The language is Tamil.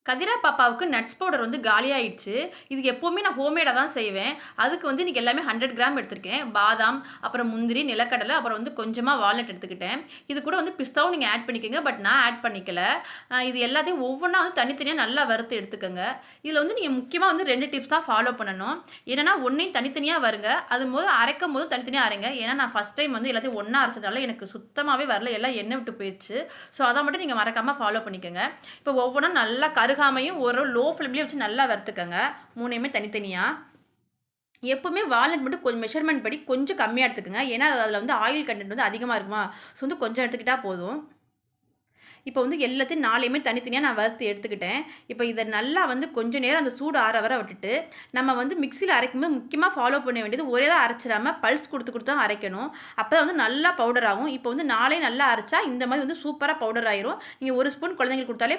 கதிரா பாப்பாவுக்கு நட்ஸ் பவுடர் வந்து காலியாயிடுச்சு. இது எப்பவுமே நான் ஹோம்மேடா தான் செய்வேன். அதுக்கு வந்து இன்னைக்கு எல்லாமே 100 கிராம் எடுத்திருக்கேன். பாதாம், அப்புறம் முந்திரி, நிலக்கடலை, அப்புறம் வந்து கொஞ்சமா வால்நட் எடுத்துக்கிட்டேன். இது கூட வந்து பிஸ்தாவும் நீங்க ஆட் பண்ணிக்கங்க. பட் நான் ஆட் பண்ணிக்கல. இது எல்லாத்தையும் ஒவ்வொன்னா வந்து தனித்தனியா நல்லா வறுத்து எடுத்துக்கங்க. இதுல வந்து நீங்க முக்கியமா வந்து 2 டிப்ஸ் தான் ஃபாலோ பண்ணணும். என்னன்னா, ஒண்ணையும் தனித்தனியா வறுங்க. அதும்போது அரைக்கும்போது தனித்தனியா அரைங்க. ஏன்னா நான் ஃபர்ஸ்ட் டைம் வந்து எல்லாத்தையும் ஒண்ணா அரைச்சதால எனக்கு சுத்தமாவே வரல. எல்லாம் எண்ணெய் விட்டு போயிருச்சு. ஸோ அத மட்டும் நீங்க மறக்காம ஃபாலோ பண்ணிக்கங்க. இப்போ ஒவ்வொன்னா நல்லா கருகாமையும் ஒரு லோ ஃப்ளேம்லயே வச்சு நல்லா வறுத்துக்கங்க. 3யுமே தனித்தனியா. எப்பவுமே வால்நட் மட்டும் கொஞ்சம் மெஷர்மென்ட் படி கொஞ்சம் கம்மியா எடுத்துக்கங்க. ஏன்னா, அதுல வந்து ஆயில் கன்டென்ட் வந்து அதிகமா இருக்குமா? ஸோ வந்து கொஞ்சம் எடுத்துக்கிட்டா போதும். இப்போ வந்து எல்லாத்தையும் 4யுமே தனித்தனியா நான் வறுத்து எடுத்துக்கிட்டேன். இப்போ இத நல்லா வந்து கொஞ்ச நேரம் அந்த சூடு ஆற வர விட்டுட்டு, நம்ம வந்து மிக்ஸியில அரைக்கும்போது முக்கியமா ஃபாலோ பண்ண வேண்டியது ஒரே தான் அரைச்சிராம பல்ஸ் குடுத்து குடுத்து தான் அரைக்கணும். அப்பதான் வந்து நல்லா பவுடர் ஆகும். இப்போ வந்து 4யும் நல்லா அரைச்சா இந்த மாரி வந்து சூப்பரா பவுடர் ஆயிரும். நீங்க 1 ஸ்பூன் குழந்தைங்களுக்கு குடுத்தாலே